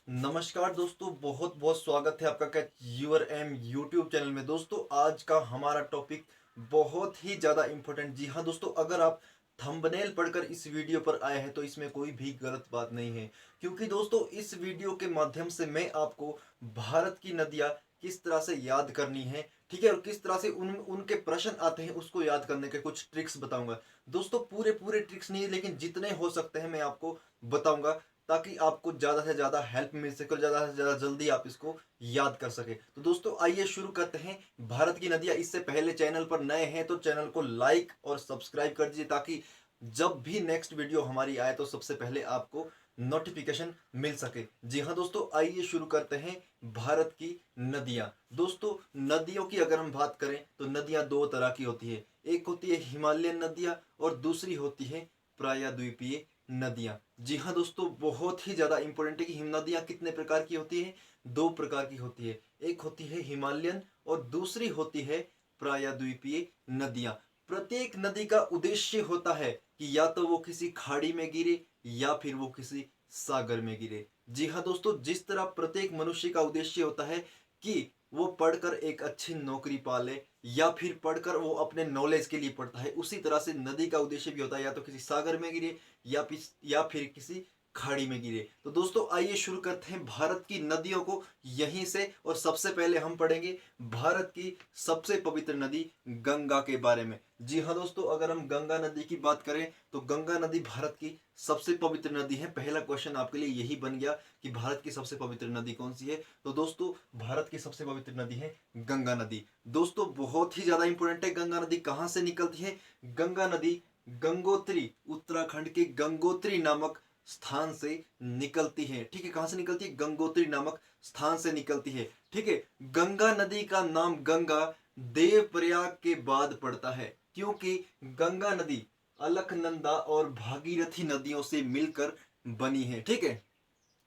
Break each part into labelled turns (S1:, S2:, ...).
S1: नमस्कार दोस्तों, बहुत बहुत स्वागत है आपका catch your M YouTube channel में। दोस्तों आज का हमारा टॉपिक बहुत ही ज़्यादा इम्पोर्टेंट। जी हाँ दोस्तों, अगर आप थंबनेल पढ़कर इस वीडियो पर आए हैं तो इसमें कोई भी गलत बात नहीं है, क्योंकि दोस्तों इस वीडियो के माध्यम से मैं आपको भारत की नदियाँ किस तरह से याद करनी है, ठीक है, और किस तरह से उनके प्रश्न आते हैं उसको याद करने के कुछ ट्रिक्स बताऊंगा। दोस्तों पूरे पूरे ट्रिक्स नहीं, लेकिन जितने हो सकते हैं मैं आपको बताऊंगा, ताकि आपको ज़्यादा से ज़्यादा हेल्प मिल सके और ज़्यादा से ज़्यादा जल्दी आप इसको याद कर सके। तो दोस्तों आइए शुरू करते हैं। भारत की नदियाँ, इससे पहले चैनल पर नए हैं तो चैनल को लाइक और सब्सक्राइब कर दीजिए, ताकि जब भी नेक्स्ट वीडियो हमारी आए तो सबसे पहले आपको नोटिफिकेशन मिल सके। जी हाँ दोस्तों, आइए शुरू करते हैं। भारत की नदियाँ। दोस्तों नदियों की अगर हम बात करें तो नदियाँ दो तरह की होती है। एक होती है हिमालयन नदियाँ और दूसरी होती है प्रायद्वीपीय नदियाँ। जी हाँ दोस्तों, बहुत ही ज़्यादा इंपॉर्टेंट है कि हिम नदियाँ कितने प्रकार की होती है। दो प्रकार की होती है, एक होती है हिमालयन और दूसरी होती है प्रायद्वीपीय नदियाँ। प्रत्येक नदी का उद्देश्य होता है कि या तो वो किसी खाड़ी में गिरे या फिर वो किसी सागर में गिरे। जी हाँ दोस्तों, जिस तरह प्रत्येक मनुष्य का उद्देश्य होता है कि वो पढ़कर एक अच्छी नौकरी पाले या फिर पढ़कर वो अपने नॉलेज के लिए पढ़ता है, उसी तरह से नदी का उद्देश्य भी होता है, या तो किसी सागर में गिरे या फिर किसी खाड़ी में गिरे। तो दोस्तों आइए शुरू करते हैं भारत की नदियों को यहीं से। और सबसे पहले हम पढ़ेंगे भारत की सबसे पवित्र नदी गंगा के बारे में। जी हाँ दोस्तों, अगर हम गंगा नदी की बात करें तो गंगा नदी भारत की सबसे पवित्र नदी है। पहला क्वेश्चन आपके लिए यही बन गया कि भारत की सबसे पवित्र नदी कौन सी है। तो दोस्तों भारत की सबसे पवित्र नदी है गंगा नदी। दोस्तों बहुत ही ज्यादा इंपॉर्टेंट है, गंगा नदी कहां से निकलती है। गंगा नदी गंगोत्री, उत्तराखंड के गंगोत्री नामक स्थान से निकलती है। ठीक है, कहां से निकलती है, गंगोत्री नामक स्थान से निकलती है। ठीक है, गंगा नदी का नाम गंगा देवप्रयाग के बाद पड़ता है, क्योंकि गंगा नदी अलकनंदा और भागीरथी नदियों से मिलकर बनी है। ठीक है,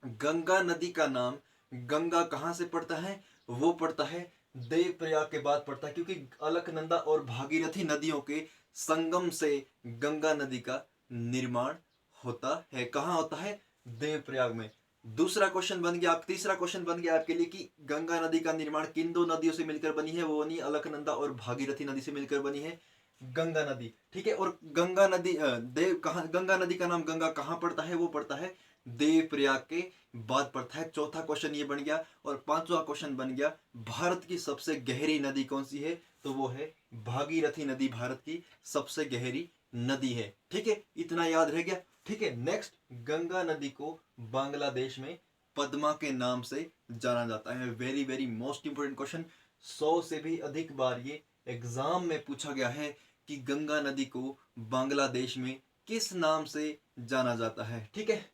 S1: गंगा नदी का नाम गंगा कहां से पड़ता है, वो पड़ता है देवप्रयाग के बाद पड़ता है, क्योंकि अलकनंदा और भागीरथी नदियों के संगम से गंगा नदी का निर्माण होता है। कहां होता है, देवप्रयाग में। दूसरा क्वेश्चन बन गया, तीसरा क्वेश्चन बन गया आपके लिए कि गंगा नदी का निर्माण किन दो नदियों से मिलकर बनी है। वो बनी अलकनंदा और भागीरथी नदी से मिलकर बनी है गंगा नदी। ठीक है, और गंगा नदी देव कहा, गंगा नदी का नाम गंगा कहां पड़ता है, वो पड़ता है देवप्रयाग के बाद पड़ता है। चौथा क्वेश्चन ये बन गया। और पांचवा क्वेश्चन बन गया, भारत की सबसे गहरी नदी कौन सी है, तो वो है भागीरथी नदी भारत की सबसे गहरी नदी है। ठीक है, इतना याद रह गया। ठीक है, नेक्स्ट, गंगा नदी को बांग्लादेश में पद्मा के नाम से जाना जाता है। Very very most important question, 100 से भी अधिक बार ये एग्जाम में पूछा गया है कि गंगा नदी को बांग्लादेश में किस नाम से जाना जाता है। ठीक है,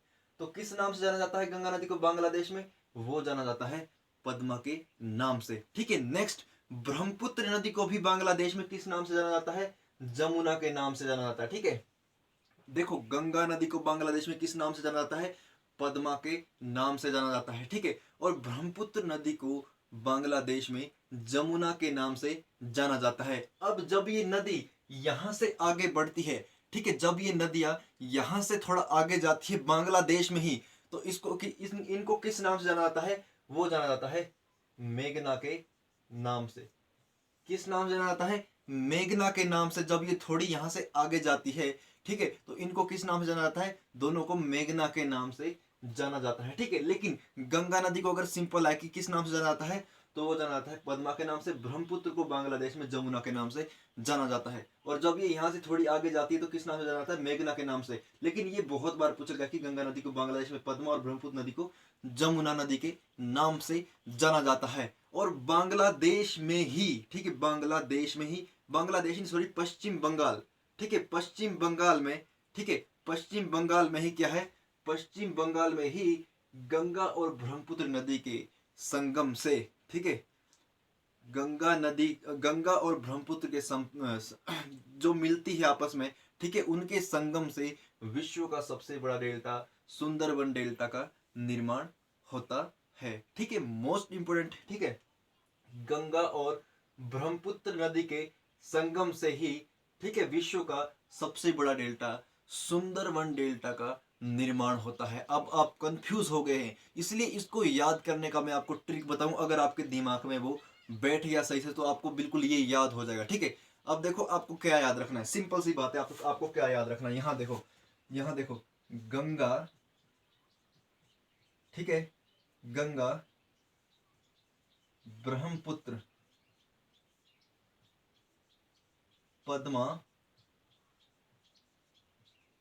S1: तो किस नाम से जाना जाता है गंगा नदी को बांग्लादेश में, वो जाना जाता है पद्मा के नाम से। ठीक है, नेक्स्ट, ब्रह्मपुत्र नदी को भी बांग्लादेश में किस नाम से जाना जाता है, जमुना के नाम से जाना जाता है। ठीक है, देखो गंगा नदी को बांग्लादेश में किस नाम से जाना जाता है, पद्मा के नाम से जाना जाता है। ठीक है, और ब्रह्मपुत्र नदी को बांग्लादेश में जमुना के नाम से जाना जाता है। अब जब ये नदी यहां से आगे बढ़ती है, ठीक है, जब ये नदियां यहां से थोड़ा आगे जाती है बांग्लादेश में ही, तो इनको किस नाम से जाना जाता है, वो जाना जाता है मेघना के नाम से। किस नाम से जाना जाता है, मेघना के नाम से। जब ये थोड़ी यहां से आगे जाती है, ठीक है, तो इनको किस नाम से जाना जाता है, दोनों को मेघना के नाम से जाना जाता है। ठीक है, लेकिन गंगा नदी को अगर सिंपल है कि किस नाम से जाना जाता है, तो वो जाना जाता है पद्मा के नाम से। ब्रह्मपुत्र को बांग्लादेश में जमुना के नाम से जाना जाता है। और जब ये यहाँ से थोड़ी आगे जाती है तो किस नाम से जाना जाता है, मेघना के नाम से। लेकिन ये बहुत बार पूछा गया कि गंगा नदी को बांग्लादेश में पद्मा और ब्रह्मपुत्र नदी को जमुना नदी के नाम से जाना जाता है। और बांग्लादेश में ही, ठीक है, बांग्लादेश में ही, बांग्लादेश नहीं सॉरी, पश्चिम बंगाल, ठीक है, पश्चिम बंगाल में, ठीक है, पश्चिम बंगाल में ही क्या है, पश्चिम बंगाल में ही गंगा और ब्रह्मपुत्र नदी के संगम से, ठीक है, गंगा और ब्रह्मपुत्र के जो मिलती है आपस में, ठीक है, उनके संगम से विश्व का सबसे बड़ा डेल्टा सुंदरबन डेल्टा का निर्माण होता है। ठीक है, मोस्ट इंपोर्टेंट। ठीक है, गंगा और ब्रह्मपुत्र नदी के संगम से ही, ठीक है, विश्व का सबसे बड़ा डेल्टा सुंदरवन डेल्टा का निर्माण होता है। अब आप कंफ्यूज हो गए हैं, इसलिए इसको याद करने का मैं आपको ट्रिक बताऊं। अगर आपके दिमाग में वो बैठ गया सही से तो आपको बिल्कुल ये याद हो जाएगा। ठीक है, अब देखो आपको क्या याद रखना है, सिंपल सी बात है। आपको क्या याद रखना है, यहाँ देखो, यहाँ देखो, गंगा, ठीक है, गंगा, ब्रह्मपुत्र, पद्मा,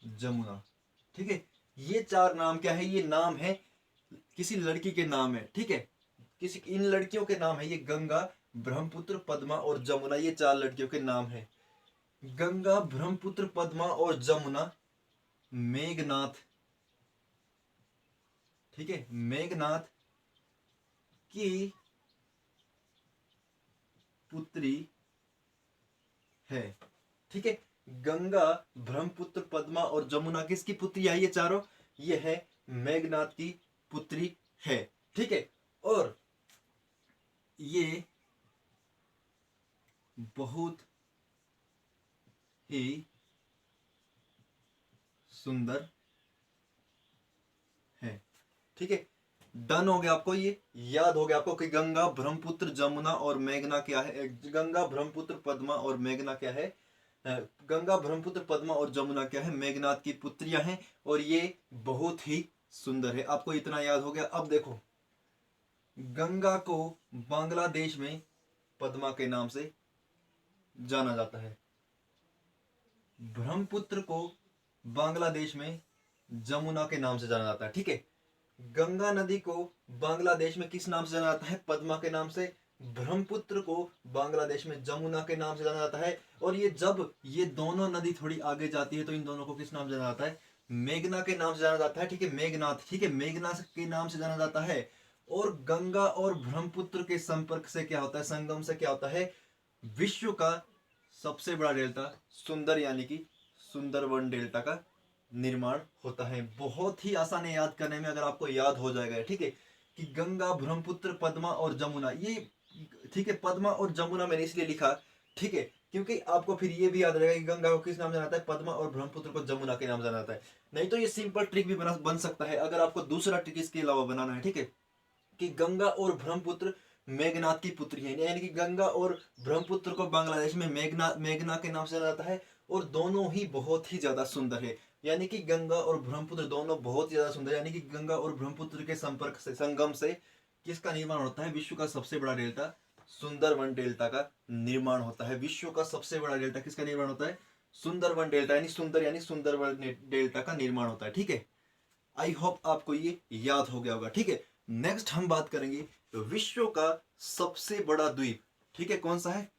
S1: जमुना। ठीक है, ये चार नाम क्या है, ये नाम है किसी लड़की के नाम है। ठीक है, किसी इन लड़कियों के नाम है, ये गंगा, ब्रह्मपुत्र, पद्मा और जमुना, ये चार लड़कियों के नाम है। गंगा, ब्रह्मपुत्र, पद्मा और जमुना मेघनाथ, ठीक है, मेघनाथ की पुत्री है। ठीक है, गंगा, ब्रह्मपुत्र, पद्मा और जमुना किसकी पुत्री है, ये चारों, ये है मेघनाथ की पुत्री है। ठीक है, और ये बहुत ही सुंदर है। ठीक है, डन हो गया, आपको ये याद हो गया आपको कि गंगा, ब्रह्मपुत्र, जमुना और मेघना क्या है। गंगा, ब्रह्मपुत्र, पद्मा और मेघना क्या है, गंगा, ब्रह्मपुत्र, पद्मा और जमुना क्या है, मेघनाथ की पुत्रियां हैं और ये बहुत ही सुंदर है। आपको इतना याद हो गया। अब देखो, गंगा को बांग्लादेश में पद्मा के नाम से जाना जाता है, ब्रह्मपुत्र को बांग्लादेश में जमुना के नाम से जाना जाता है। ठीक है, गंगा नदी को बांग्लादेश में किस नाम से जाना जाता है, पद्मा के नाम से, ब्रह्मपुत्र को बांग्लादेश में जमुना के नाम से जाना जाता है। और ये जब ये दोनों नदी थोड़ी आगे जाती है तो इन दोनों को किस नाम से जाना जाता है, मेघना के नाम से जाना जाता है। ठीक है, मेघनाथ, ठीक है, मेघना के नाम से जाना जाता है। और गंगा और ब्रह्मपुत्र के संपर्क से क्या होता है, संगम से क्या होता है, विश्व का सबसे बड़ा डेल्टा सुंदर यानी कि सुंदरवन डेल्टा का निर्माण होता है। बहुत ही आसान है याद करने में, अगर आपको याद हो जाएगा। ठीक है, कि गंगा, ब्रह्मपुत्र, पद्मा और जमुना, ये, ठीक है, पद्मा और जमुना मैंने इसलिए लिखा, ठीक है, क्योंकि आपको फिर ये भी याद रहेगा कि गंगा को किस नाम से जाना जाता है, पद्मा और ब्रह्मपुत्र को जमुना के नाम से जाना जाता है। नहीं तो ये सिंपल ट्रिक भी बन सकता है, अगर आपको दूसरा ट्रिक इसके अलावा बनाना है। ठीक है, कि गंगा और ब्रह्मपुत्र मेघनाथ की पुत्री है, यानी कि गंगा और ब्रह्मपुत्र को बांग्लादेश में मेघना के नाम से जाना जाता है और दोनों ही बहुत ही ज्यादा सुंदर है। यानी कि गंगा और ब्रह्मपुत्र दोनों बहुत ही ज्यादा सुंदर, यानी कि गंगा और ब्रह्मपुत्र के संपर्क से, संगम से किसका निर्माण होता है, विश्व का सबसे बड़ा डेल्टा सुंदरवन डेल्टा का निर्माण होता है। विश्व का सबसे बड़ा डेल्टा किसका निर्माण होता है, सुंदरवन डेल्टा, यानी सुंदरवन डेल्टा का निर्माण होता है। ठीक है, आई होप आपको ये याद हो गया होगा। ठीक है, नेक्स्ट हम बात करेंगे विश्व का सबसे बड़ा द्वीप। ठीक है, कौन सा है,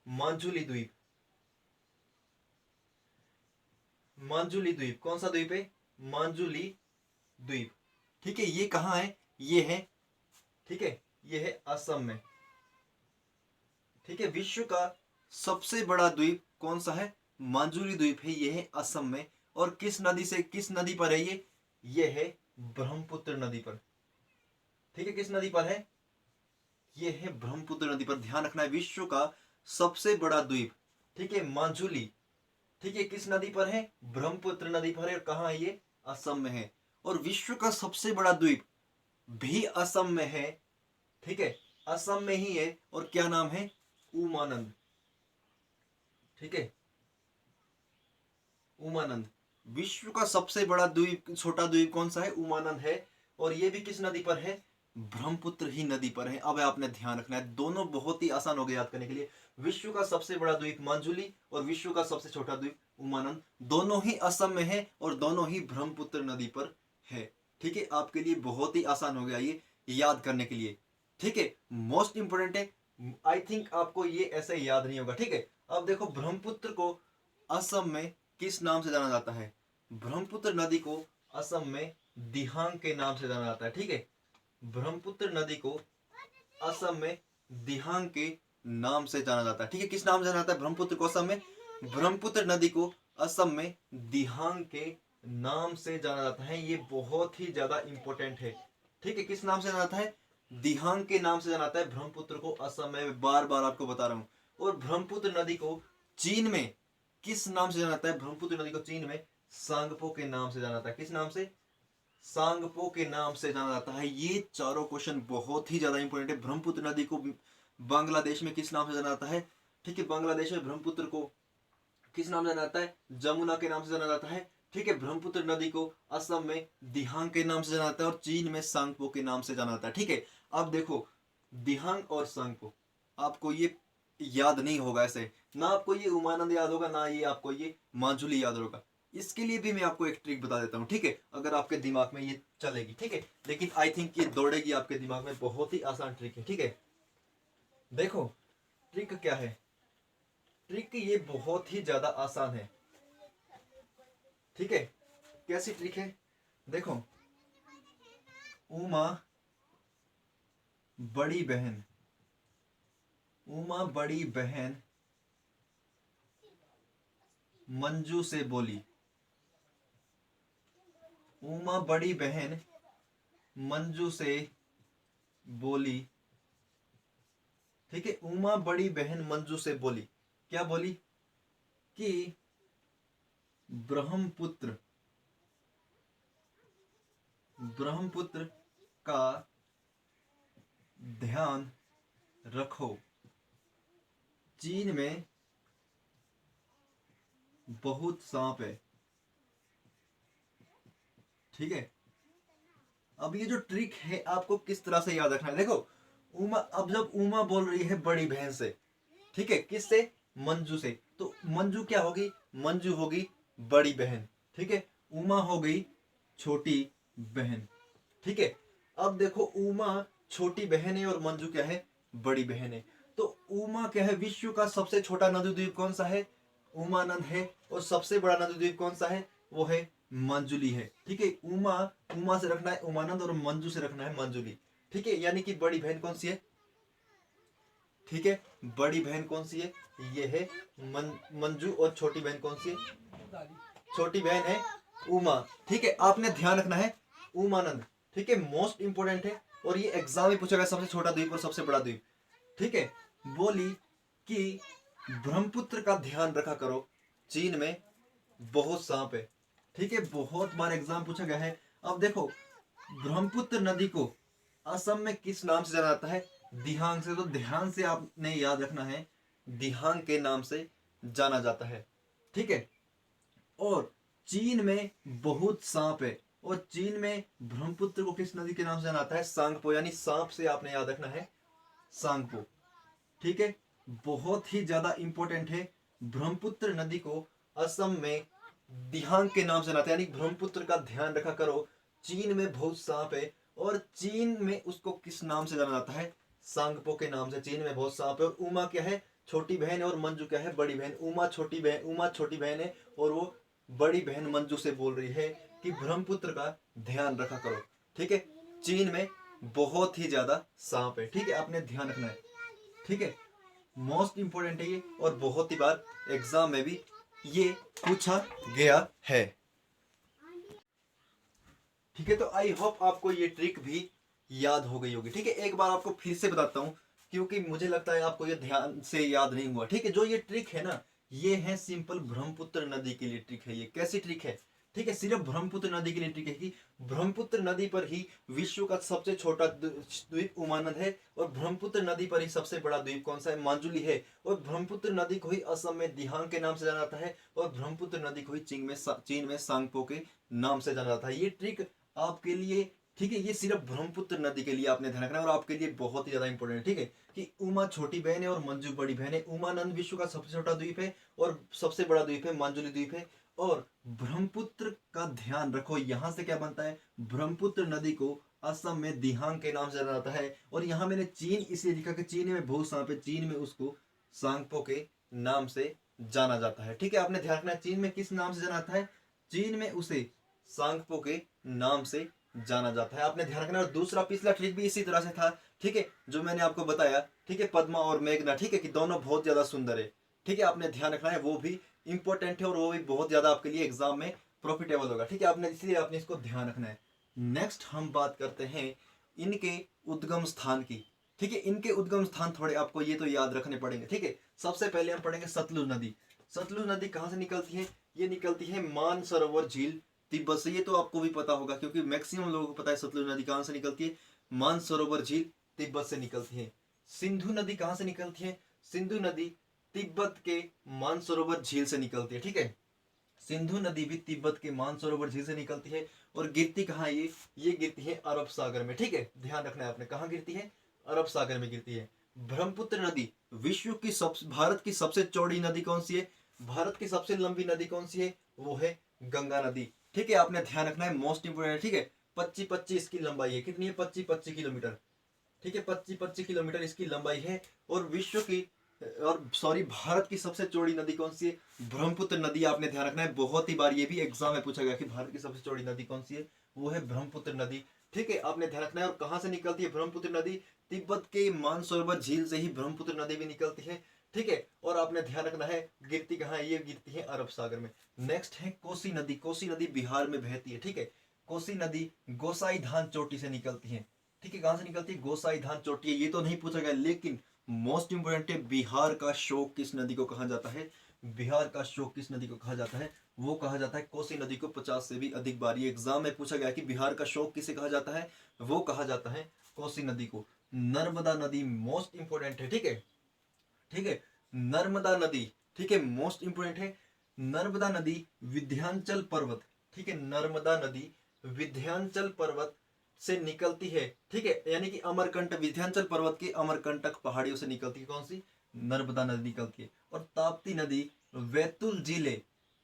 S1: मांजुली द्वीप। मांजुली द्वीप कौन सा द्वीप है, मांजुली द्वीप। ठीक है, ये कहाँ है, ये है, ठीक है, ये है असम में। ठीक है, विश्व का सबसे बड़ा द्वीप कौन सा है, मांजुली द्वीप है, ये है असम में। और किस नदी से, किस नदी पर है ये है ब्रह्मपुत्र नदी पर। ठीक है, किस नदी पर है, ये है ब्रह्मपुत्र नदी पर। ध्यान रखना है, विश्व का सबसे बड़ा द्वीप, ठीक है, मांजुली, ठीक है, किस नदी पर है, ब्रह्मपुत्र नदी पर है। और कहाँ है ये, असम में है। और विश्व का सबसे बड़ा द्वीप भी असम में है। ठीक है, असम में ही है और क्या नाम है, उमानंद। ठीक है, उमानंद। विश्व का सबसे बड़ा द्वीप, छोटा द्वीप कौन सा है, उमानंद है। और ये भी किस नदी पर है, ब्रह्मपुत्र ही नदी पर है। अब आपने ध्यान रखना है, दोनों बहुत ही आसान हो गए याद करने के लिए। विश्व का सबसे बड़ा द्वीप मांजुली और विश्व का सबसे छोटा द्वीप उमानंद, दोनों ही असम में है और दोनों ही ब्रह्मपुत्र नदी पर है। ठीक है, आपके लिए बहुत ही आसान हो गया ये याद करने के लिए। ठीक है, मोस्ट इंपोर्टेंट है, आई थिंक आपको ये ऐसे याद नहीं होगा। ठीक है, अब देखो, ब्रह्मपुत्र को असम में किस नाम से जाना जाता है, ब्रह्मपुत्र नदी को असम में दिहांग के नाम से जाना जाता है। ठीक है, ब्रह्मपुत्र नदी को असम में दिहांग के नाम से जाना जाता है। ठीक है, किस नाम से जाना जाता है, ब्रह्मपुत्र को असम में, ब्रह्मपुत्र नदी को असम में दिहांग के नाम से जाना जाता है। ये बहुत ही ज्यादा इंपॉर्टेंट है। ठीक है, किस नाम से जाना जाता है, दिहांग के नाम से जाना जाता है ब्रह्मपुत्र को असम में, बार बार आपको बता रहा हूं। और ब्रह्मपुत्र नदी को चीन में किस नाम से जाना जाता है, ब्रह्मपुत्र नदी को चीन में सांगपो के नाम से जाना जाता है। किस नाम से? सांगपो के नाम से जाना जाता है। ये चारों क्वेश्चन बहुत ही ज्यादा इंपॉर्टेंट है। ब्रह्मपुत्र नदी को बांग्लादेश में किस नाम से जाना जाता है? ठीक है, बांग्लादेश में ब्रह्मपुत्र को किस नाम से जाना जाता है? जमुना के नाम से जाना जाता है। ठीक है, ब्रह्मपुत्र नदी को असम में दिहांग के नाम से जाना जाता है और चीन में सांगपो के नाम से जाना जाता है। ठीक है, अब देखो दिहांग और सांगपो आपको ये याद नहीं होगा ऐसे, ना आपको ये उमानंद याद होगा, ना ये आपको ये माजुली याद होगा। इसके लिए भी मैं आपको एक ट्रिक बता देता हूँ। ठीक है, अगर आपके दिमाग में ये चलेगी, ठीक है, लेकिन आई थिंक ये दौड़ेगी आपके दिमाग में। बहुत ही आसान ट्रिक है। ठीक है, देखो ट्रिक क्या है। ट्रिक ये बहुत ही ज्यादा आसान है। ठीक है, कैसी ट्रिक है? देखो, उमा बड़ी बहन, उमा बड़ी बहन मंजू से बोली, उमा बड़ी बहन मंजू से बोली। ठीक है, उमा बड़ी बहन मंजू से बोली, क्या बोली? कि ब्रह्मपुत्र, ब्रह्मपुत्र का ध्यान रखो, चीन में बहुत सांप है। ठीक है, अब ये जो ट्रिक है आपको किस तरह से याद रखना है। देखो उमा, अब जब उमा बोल रही है बड़ी बहन से, ठीक है, किससे? मंजू से, तो मंजू क्या होगी? मंजू होगी बड़ी बहन। ठीक है, उमा हो गई छोटी बहन। ठीक है, अब देखो उमा छोटी बहन है और मंजू क्या है? बड़ी बहन है। तो उमा क्या है? विश्व का सबसे छोटा नदी द्वीप कौन सा है? उमानंद है। और सबसे बड़ा नदी द्वीप कौन सा है? वो है मंजुली है। ठीक है, उमा, उमा से रखना है उमानंद और मंजू से रखना है मंजुली। ठीक है, यानी कि बड़ी बहन कौन सी है? ठीक है, बड़ी बहन कौन सी है? ये है मंजू। और छोटी बहन कौन सी है? छोटी बहन है उमा। ठीक है, आपने ध्यान रखना है उमानंद। ठीक है, मोस्ट इंपोर्टेंट है और ये एग्जाम में पूछा गया, सबसे छोटा द्वीप और सबसे बड़ा द्वीप। ठीक है, बोली कि ब्रह्मपुत्र का ध्यान रखा करो, चीन में बहुत सांप है। ठीक है, बहुत बार एग्जाम पूछा गया है। अब देखो ब्रह्मपुत्र नदी को असम में किस नाम से जाना जाता है? दिहांग से। तो ध्यान से आपने याद रखना है, दिहांग के नाम से जाना जाता है। ठीक है, और चीन में बहुत सांप है और चीन में ब्रह्मपुत्र को किस नदी के नाम से जाना जाता है? सांगपो, यानी सांप से आपने याद रखना है सांगपो। ठीक है, बहुत ही ज्यादा इंपॉर्टेंट है। ब्रह्मपुत्र नदी को असम में दिहांग के नाम से जाना जाता है, यानी ब्रह्मपुत्र का ध्यान रखा करो, चीन में बहुत सांप है और चीन में उसको किस नाम से जाना जाता है? सांगपो के नाम से। चीन में बहुत सांप है और उमा क्या है? छोटी बहन है और मंजू क्या है? बड़ी बहन। उमा छोटी बहन है और वो बड़ी बहन मंजू से बोल रही है कि ब्रह्मपुत्र का ध्यान रखा करो। ठीक है, चीन में बहुत ही ज्यादा सांप है। ठीक है, आपने ध्यान रखना है। ठीक है, मोस्ट इंपोर्टेंट है ये और बहुत ही बार एग्जाम में भी ये पूछा गया है। ठीक है, तो आई होप आपको ये ट्रिक भी याद हो गई होगी। ठीक है, एक बार आपको फिर से बताता हूं क्योंकि मुझे लगता है आपको ये ध्यान से याद नहीं हुआ। ठीक है, जो ये ट्रिक है ना, ये है सिंपल ब्रह्मपुत्र नदी के लिए ट्रिक है। ये कैसी ट्रिक है? ठीक है, सिर्फ ब्रह्मपुत्र नदी के लिए ट्रिक है कि ब्रह्मपुत्र नदी पर ही विश्व का सबसे छोटा द्वीप उमानंद है और ब्रह्मपुत्र नदी पर ही सबसे बड़ा द्वीप कौन सा है? माजुली है। और ब्रह्मपुत्र नदी को ही असम में दिहांग के नाम से जाना जाता है और ब्रह्मपुत्र नदी को ही चीन में सांगपो के नाम से जाना जाता है। ये ट्रिक आपके लिए, ठीक है, ये सिर्फ ब्रह्मपुत्र नदी के लिए आपने ध्यान रखना है और आपके लिए बहुत ही ज्यादा इंपॉर्टेंट है। ठीक है, कि उमा छोटी बहन है और मंजू बड़ी बहन है। उमानंद विश्व का सबसे छोटा द्वीप है और सबसे बड़ा द्वीप है माजुली द्वीप है। और ब्रह्मपुत्र का ध्यान रखो, यहां से क्या बनता है? ब्रह्मपुत्र नदी को असम में दिहांग के नाम से जाना जाता है और यहां मैंने चीन इसलिए लिखा कि चीन में बहुत सांप है, चीन में उसको सांगपो के नाम से जाना जाता है। ठीक है, आपने ध्यान रखना है चीन में किस नाम से जाना जाता है? चीन में उसे सांगपो के नाम से जाना जाता है। आपने ध्यान रखना। और दूसरा पिछला ट्रिक भी इसी तरह से था। ठीक है, जो मैंने आपको बताया। ठीक है, पद्मा और मेघना, ठीक है, कि दोनों बहुत ज्यादा सुंदर है। ठीक है, आपने ध्यान रखना है, वो भी इंपॉर्टेंट है और वो भी बहुत ज्यादा आपके लिए एग्जाम में प्रॉफिटेबल होगा। ठीक है, आपने इसलिए आपने इसको ध्यान रखना है। नेक्स्ट हम बात करते हैं इनके उद्गम स्थान की। ठीक है, इनके उद्गम स्थान थोड़े आपको ये तो याद रखने पड़ेंगे। ठीक है, सबसे पहले हम पढ़ेंगे सतलुज नदी। सतलुज नदी कहाँ से निकलती है? ये निकलती है मानसरोवर झील तिब्बत से। ये तो आपको भी पता होगा क्योंकि मैक्सिमम लोगों को पता है सतलुज नदी कहाँ से निकलती है, मानसरोवर झील तिब्बत से निकलती है। सिंधु नदी कहाँ से निकलती है? सिंधु नदी तिब्बत के मानसरोवर झील से निकलती है। ठीक है, सिंधु नदी भी तिब्बत के मानसरोवर झील से निकलती है और गिरती कहाँ है? ये गिरती है अरब सागर में। ठीक है, ध्यान रखना है आपने, कहाँ गिरती है? अरब सागर में गिरती है। ब्रह्मपुत्र नदी विश्व की भारत की सबसे चौड़ी नदी कौन सी है? भारत की सबसे लंबी नदी कौन सी है? वो है गंगा नदी। ठीक है, आपने ध्यान रखना है, मोस्ट इंपोर्टेंट है। ठीक है, 25-25 की लंबाई है। कितनी है? 25-25 किलोमीटर। ठीक है, 25-25 किलोमीटर इसकी लंबाई है। और विश्व की भारत की सबसे चौड़ी नदी कौन सी है? ब्रह्मपुत्र नदी। आपने ध्यान रखना है, बहुत ही बार ये भी एग्जाम में पूछा गया कि भारत की सबसे चौड़ी नदी कौन सी है? वो है ब्रह्मपुत्र नदी। ठीक है, आपने ध्यान रखना है। और कहाँ से निकलती है ब्रह्मपुत्र नदी? तिब्बत के मानसरोवर झील से ही ब्रह्मपुत्र नदी भी निकलती है। ठीक है, और आपने ध्यान रखना है गिरती कहाँ है? ये गिरती है अरब सागर में। नेक्स्ट है कोसी नदी। कोसी नदी बिहार में बहती है। ठीक है, कोसी नदी गोसाईधान चोटी से निकलती है। ठीक है, कहाँ से निकलती है? गोसाईधान चोटी। ये तो नहीं पूछा गया, लेकिन मोस्ट इंपोर्टेंट है, बिहार का शोक किस नदी को कहा जाता है? बिहार का शोक किस नदी को कहा जाता है? वो कहा जाता है कोसी नदी को। 50 से भी अधिक बार ये एग्जाम में पूछा गया कि बिहार का शोक किसे कहा जाता है? वो कहा जाता है कोसी नदी को। नर्मदा नदी मोस्ट इंपोर्टेंट है। ठीक है, ठीक है, नर्मदा नदी। ठीक है, मोस्ट इंपोर्टेंट है। नर्मदा नदी विंध्याचल पर्वत। ठीक है, नर्मदा नदी विंध्याचल पर्वत से निकलती है। ठीक है, यानी कि अमरकंटक, विंध्याचल पर्वत के अमरकंटक पहाड़ियों से निकलती है। कौन सी? नर्मदा नदी निकलती है। और ताप्ती नदी बैतूल जिले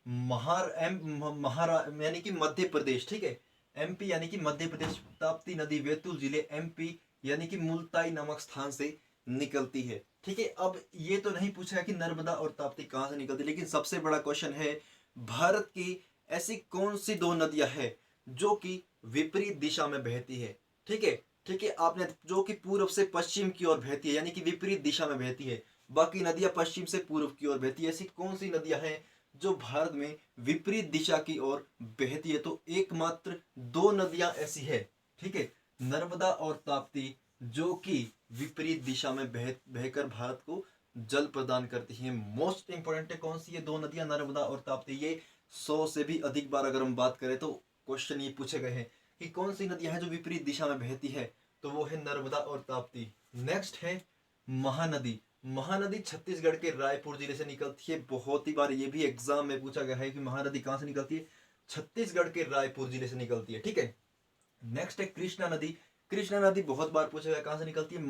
S1: महारा यानी कि मध्य प्रदेश। ठीक है, एमपी यानी कि मध्य प्रदेश। ताप्ती नदी बैतूल जिले एमपी यानी कि मुल्ताई नामक स्थान से निकलती है। ठीक है, अब ये तो नहीं पूछा है कि नर्मदा और ताप्ती कहाँ से निकलती है, लेकिन सबसे बड़ा क्वेश्चन है भारत की ऐसी कौन सी दो नदियां हैं जो कि विपरीत दिशा में बहती है? ठीक है, ठीक है, आपने जो कि पूर्व से पश्चिम की ओर बहती है, यानी कि विपरीत दिशा में बहती है। बाकी नदियां पश्चिम से पूर्व की ओर बहती है। ऐसी कौन सी नदियां हैं जो भारत में विपरीत दिशा की ओर बहती है? तो एकमात्र दो नदियां ऐसी है। ठीक है, नर्मदा और ताप्ती, जो कि विपरीत दिशा में बहकर भारत को जल प्रदान करती है। मोस्ट इंपोर्टेंट है कौन सी ये दो नदियां? नर्मदा और ताप्ती। ये 100 से भी अधिक बार अगर हम बात करें तो क्वेश्चन ये पूछे गए हैं कि कौन सी नदियां हैं जो विपरीत दिशा में बहती है, तो वो है नर्मदा और ताप्ती। नेक्स्ट है महानदी। महानदी छत्तीसगढ़ के रायपुर जिले से निकलती है। बहुत ही बार ये भी एग्जाम में पूछा गया है कि महानदी कहाँ से निकलती है? छत्तीसगढ़ के रायपुर जिले से निकलती है। ठीक है, नेक्स्ट है कृष्णा नदी। कृष्णा नदी बहुत बार पूछा गया, कहाँ से निकलती है?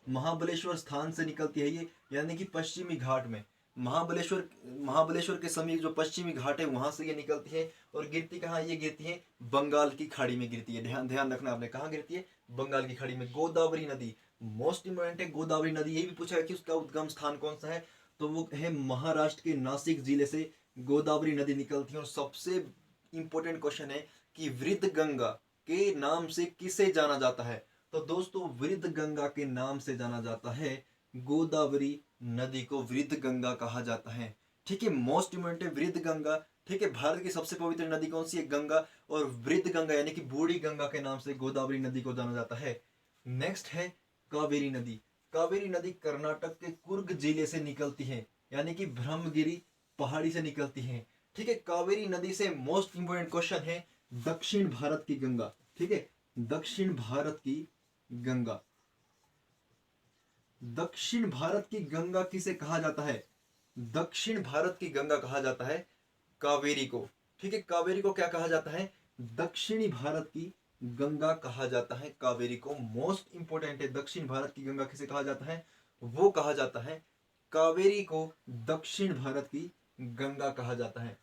S1: महाबलेश्वर स्थान से निकलती है ये, यानी कि पश्चिमी घाट में। महाबलेश्वर के समीप जो पश्चिमी घाट है वहां से ये निकलती है। और गिरती कहाँ? ये गिरती है बंगाल की खाड़ी में गिरती है। ध्यान ध्यान रखना आपने, कहाँ गिरती है? बंगाल की खाड़ी में। गोदावरी नदी मोस्ट इंपोर्टेंट है। गोदावरी नदी, ये भी पूछा है कि उसका उद्गम स्थान कौन सा है, तो वो है महाराष्ट्र के नासिक जिले से गोदावरी नदी निकलती है। और सबसे इंपॉर्टेंट क्वेश्चन है कि वृद्ध गंगा के नाम से किसे जाना जाता है? तो दोस्तों, वृद्ध गंगा के नाम से जाना जाता है गोदावरी नदी को। वृद्ध गंगा कहा जाता है। ठीक है, मोस्ट इंपोर्टेंट है वृद्ध गंगा। ठीक है, भारत की सबसे पवित्र नदी कौन सी है? गंगा। और वृद्ध गंगा यानी कि बूढ़ी गंगा के नाम से गोदावरी नदी को जाना जाता है। नेक्स्ट है कावेरी नदी। कावेरी नदी कर्नाटक के कुर्ग जिले से निकलती है, यानी कि ब्रह्मगिरी पहाड़ी से निकलती है। ठीक है, कावेरी नदी से मोस्ट इंपोर्टेंट क्वेश्चन है दक्षिण भारत की गंगा। ठीक है, दक्षिण भारत की गंगा। दक्षिण भारत की गंगा किसे कहा जाता है? दक्षिण भारत की गंगा कहा जाता है कावेरी को। ठीक है, कावेरी को क्या कहा जाता है? दक्षिणी भारत की गंगा कहा जाता है कावेरी को। मोस्ट इंपोर्टेंट है, दक्षिण भारत की गंगा किसे कहा जाता है? वो कहा जाता है कावेरी को दक्षिण भारत की गंगा कहा जाता है।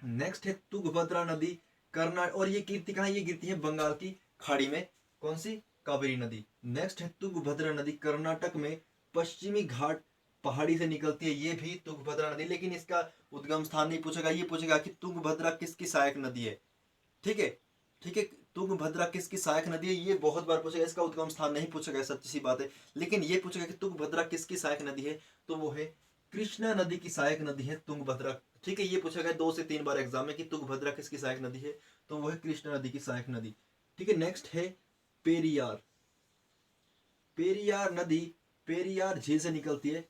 S1: नेक्स्ट है तुंगभद्रा नदी। कर्नाटक, और ये गिरती कहाँ? ये गिरती है बंगाल की खाड़ी में। कौन सी? कावेरी नदी। नेक्स्ट है तुंगभद्रा नदी, कर्नाटक में पश्चिमी घाट पहाड़ी से निकलती है। ये भी तुंगभद्रा नदी, लेकिन इसका उद्गम स्थान नहीं पूछेगा। ये पूछेगा कि तुंगभद्रा किसकी सहायक नदी है। ठीक है, ठीक है, तुंगभद्रा किसकी सहायक नदी है, ये बहुत बार पूछेगा। इसका उद्गम स्थान नहीं पूछेगा, सच्ची सी बात है। लेकिन ये पूछेगा कि तुंगभद्रा किसकी सहायक नदी है, तो वो है कृष्णा नदी की सहायक नदी है तुंगभद्रा। ठीक है, ये पूछा गया 2 से 3 बार एग्जाम में कि तुंगभद्रा किसकी सहायक नदी है, तो वो है कृष्णा नदी की सहायक नदी। ठीक है, नेक्स्ट है पेरियार। पेरियार नदी पेरियार झील से निकलती है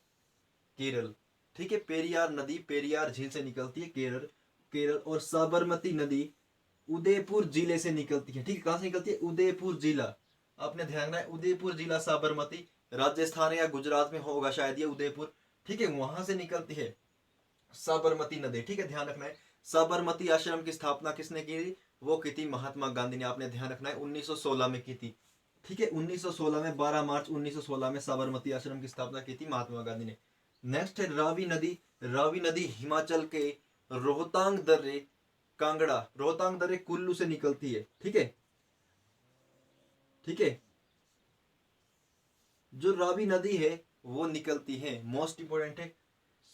S1: केरल। ठीक है। पेरियार नदी पेरियार झील से निकलती है, केरल केरल। और साबरमती नदी उदयपुर जिले से निकलती है, ठीक है। कहाँ से निकलती है? उदयपुर जिला। आपने ध्यान रखना है, उदयपुर जिला साबरमती, राजस्थान या गुजरात में होगा शायद ये उदयपुर, ठीक है। वहां से निकलती है साबरमती नदी, ठीक है। ध्यान रखना है। साबरमती आश्रम की स्थापना किसने की? वो की थी महात्मा गांधी ने। आपने ध्यान रखना है 1916 में की थी, ठीक है। 1916 में 12 मार्च 1916 में साबरमती आश्रम की स्थापना की थी महात्मा गांधी ने। नेक्स्ट है रावी नदी। रावी नदी हिमाचल के रोहतांग दर्रे, कांगड़ा, रोहतांग दर्रे कुल्लू से निकलती है, ठीक है, ठीक है। जो रावी नदी है वो निकलती है, मोस्ट इंपोर्टेंट है,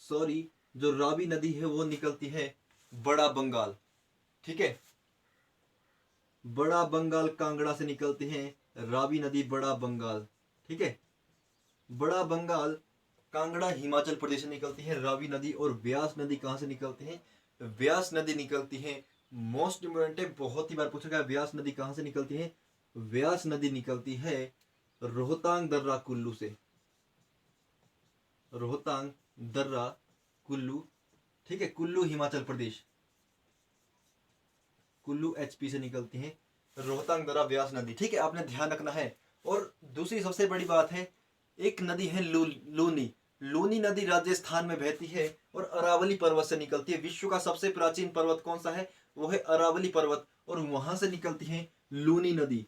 S1: सॉरी, जो रावी नदी है वो निकलती है बड़ा बंगाल, ठीक है। बड़ा बंगाल कांगड़ा से निकलती है रावी नदी, बड़ा बंगाल, ठीक है। बड़ा बंगाल कांगड़ा हिमाचल प्रदेश से निकलती है रावी नदी। और व्यास नदी कहाँ से निकलती है? व्यास नदी निकलती है, मोस्ट इंपोर्टेंट है, बहुत ही बार पूछा गया, व्यास नदी कहाँ से निकलती है? व्यास नदी निकलती है रोहतांग दर्रा कुल्लू से, रोहतांग दर्रा कुल्लू, ठीक है। कुल्लू हिमाचल प्रदेश, कुल्लू एचपी से निकलती है रोहतांग दर्रा व्यास नदी, ठीक है। आपने ध्यान रखना है। और दूसरी सबसे बड़ी बात है, एक नदी है लूनी। लूनी नदी राजस्थान में बहती है और अरावली पर्वत से निकलती है। विश्व का सबसे प्राचीन पर्वत कौन सा है? वो है अरावली पर्वत, और वहां से निकलती है लूनी नदी।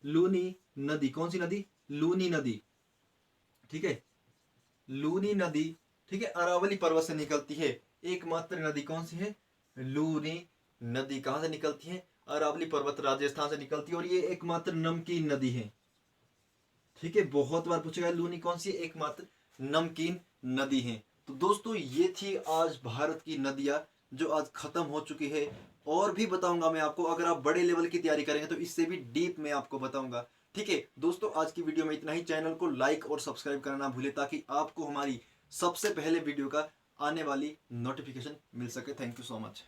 S1: लूनी नदी कौन सी नदी? लूनी नदी, ठीक है। लूनी नदी, ठीक है, अरावली पर्वत से निकलती है। एकमात्र नदी कौन सी है? लूनी नदी। कहां से निकलती है? अरावली पर्वत, राजस्थान से निकलती है। और ये एकमात्र नमकीन नदी है, ठीक है। बहुत बार पूछेगा लूनी कौन सी है? एकमात्र नमकीन नदी है। तो दोस्तों ये थी आज भारत की नदियां जो आज खत्म हो चुकी है। और भी बताऊंगा मैं आपको, अगर आप बड़े लेवल की तैयारी करेंगे तो इससे भी डीप में आपको बताऊंगा, ठीक है। दोस्तों आज की वीडियो में इतना ही। चैनल को लाइक और सब्सक्राइब करना ना भूले ताकि आपको हमारी सबसे पहले वीडियो का आने वाली नोटिफिकेशन मिल सके। Thank you so much.